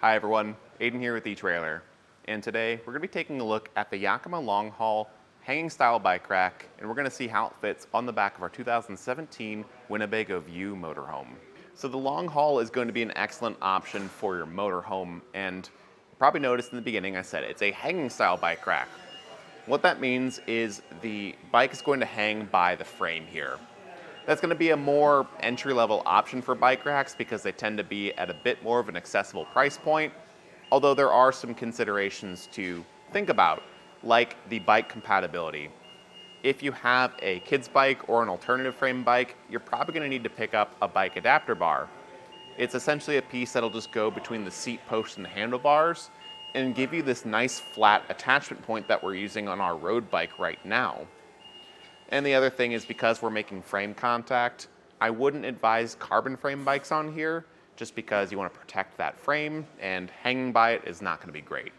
Hi everyone, Aiden here with etrailer, and today we're going to be taking a look at the Yakima Long Haul hanging style bike rack, and we're going to see how it fits on the back of our 2017 Winnebago View Motorhome. So the Long Haul is going to be an excellent option for your motorhome, and you probably noticed in the beginning I said it's a hanging style bike rack. What that means is the bike is going to hang by the frame here. That's going to be a more entry-level option for bike racks because they tend to be at a bit more of an accessible price point, although there are some considerations to think about, like the bike compatibility. If you have a kid's bike or an alternative frame bike, you're probably going to need to pick up a bike adapter bar. It's essentially a piece that'll just go between the seat post and the handlebars and give you this nice flat attachment point that we're using on our road bike right now. And the other thing is, because we're making frame contact, I wouldn't advise carbon frame bikes on here just because you want to protect that frame, and hanging by it is not going to be great.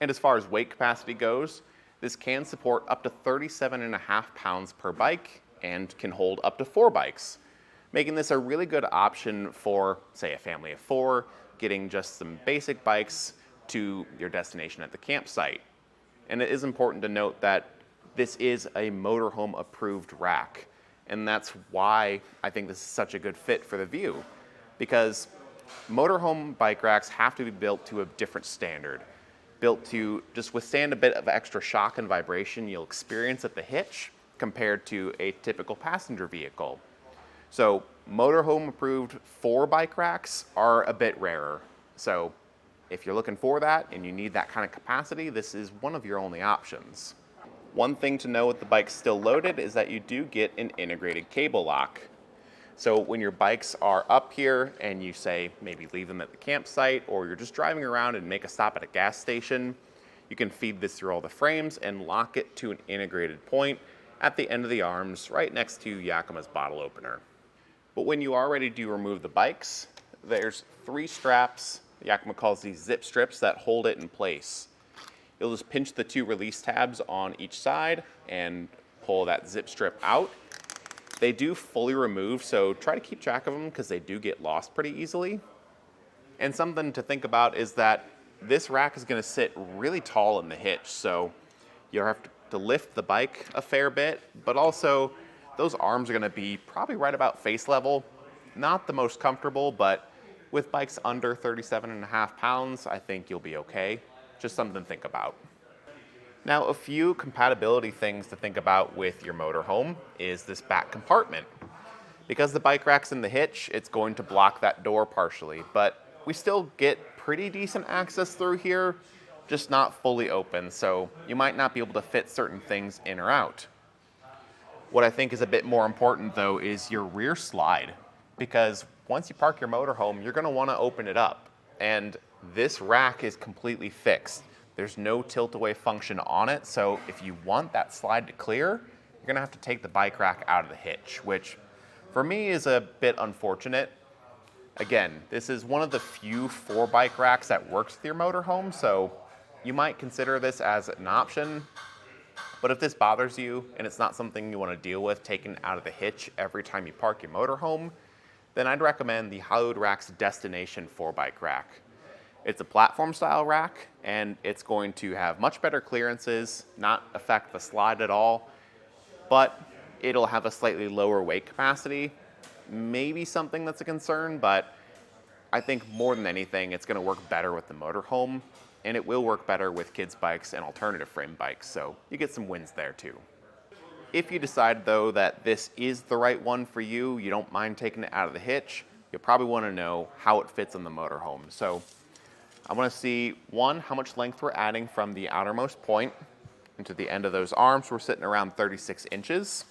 And as far as weight capacity goes, this can support up to 37.5 pounds per bike and can hold up to 4 bikes, making this a really good option for, say, a family of 4, getting just some basic bikes to your destination at the campsite. And it is important to note that this is a motorhome approved rack, and that's why I think this is such a good fit for the View, because motorhome bike racks have to be built to a different standard, built to just withstand a bit of extra shock and vibration you'll experience at the hitch compared to a typical passenger vehicle. So motorhome approved 4 bike racks are a bit rarer. So if you're looking for that and you need that kind of capacity, this is one of your only options. One thing to know with the bike still loaded is that you do get an integrated cable lock. So when your bikes are up here and you say maybe leave them at the campsite, or you're just driving around and make a stop at a gas station, you can feed this through all the frames and lock it to an integrated point at the end of the arms right next to Yakima's bottle opener. But when you are ready to remove the bikes, there's 3 straps, Yakima calls these zip strips, that hold it in place. You'll just pinch the 2 release tabs on each side and pull that zip strip out. They do fully remove, so try to keep track of them because they do get lost pretty easily. And something to think about is that this rack is going to sit really tall in the hitch, so you'll have to lift the bike a fair bit, but also those arms are going to be probably right about face level. Not the most comfortable, but with bikes under 37.5 pounds, I think you'll be okay. Just something to think about. Now, a few compatibility things to think about with your motorhome is this back compartment. Because the bike rack's in the hitch, it's going to block that door partially, but we still get pretty decent access through here, just not fully open, so you might not be able to fit certain things in or out. What I think is a bit more important, though, is your rear slide, because once you park your motorhome, you're going to want to open it up, and this rack is completely fixed. There's no tilt-away function on it, so if you want that slide to clear, you're gonna have to take the bike rack out of the hitch, which for me is a bit unfortunate. Again, this is one of the few 4 bike racks that works with your motorhome, so you might consider this as an option. But if this bothers you and it's not something you want to deal with taken out of the hitch every time you park your motorhome, then I'd recommend the Hollywood Rack's Destination 4 bike rack. It's a platform style rack, and it's going to have much better clearances, not affect the slide at all, but it'll have a slightly lower weight capacity. Maybe something that's a concern, but I think more than anything, it's gonna work better with the motorhome, and it will work better with kids' bikes and alternative frame bikes, so you get some wins there too. If you decide though that this is the right one for you, you don't mind taking it out of the hitch, you'll probably wanna know how it fits on the motorhome. So I want to see, 1, how much length we're adding from the outermost point into the end of those arms. We're sitting around 36 inches.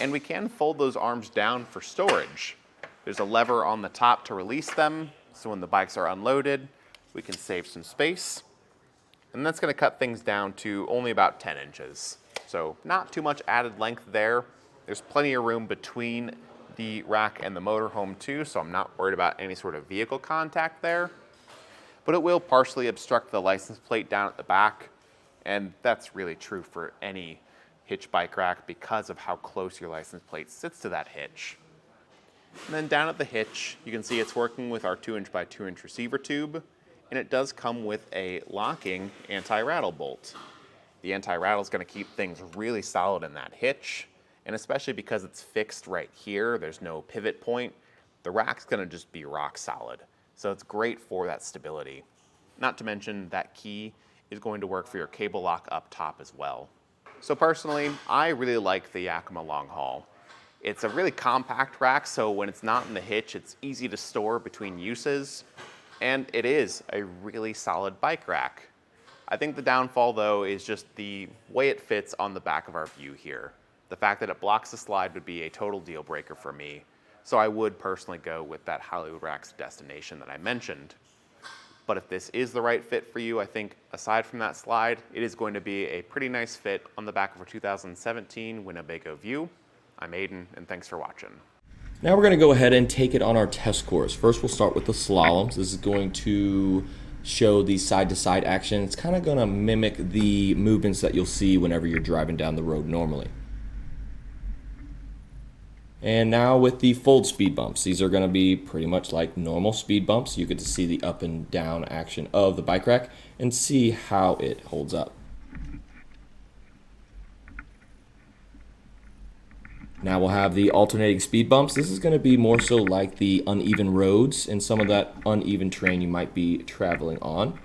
And we can fold those arms down for storage. There's a lever on the top to release them, so when the bikes are unloaded, we can save some space. And that's going to cut things down to only about 10 inches. So not too much added length there. There's plenty of room between the rack and the motorhome too, so I'm not worried about any sort of vehicle contact there. But it will partially obstruct the license plate down at the back, and that's really true for any hitch bike rack because of how close your license plate sits to that hitch. And then down at the hitch, you can see it's working with our 2" by 2" receiver tube, and it does come with a locking anti-rattle bolt. The anti-rattle is going to keep things really solid in that hitch, and especially because it's fixed right here, there's no pivot point, the rack's going to just be rock solid. So it's great for that stability. Not to mention that key is going to work for your cable lock up top as well. So personally, I really like the Yakima Long Haul. It's a really compact rack, so when it's not in the hitch, it's easy to store between uses, and it is a really solid bike rack. I think the downfall, though, is just the way it fits on the back of our View here. The fact that it blocks the slide would be a total deal breaker for me, so I would personally go with that Hollywood Racks destination that I mentioned. But if this is the right fit for you, I think aside from that slide, it is going to be a pretty nice fit on the back of our 2017 Winnebago View. I'm Aiden, and thanks for watching. Now we're going to go ahead and take it on our test course. First, we'll start with the slaloms. This is going to show the side-to-side action. It's kind of going to mimic the movements that you'll see whenever you're driving down the road normally. And now with the fold speed bumps. These are going to be pretty much like normal speed bumps. You get to see the up and down action of the bike rack and see how it holds up. Now we'll have the alternating speed bumps. This is going to be more so like the uneven roads and some of that uneven terrain you might be traveling on.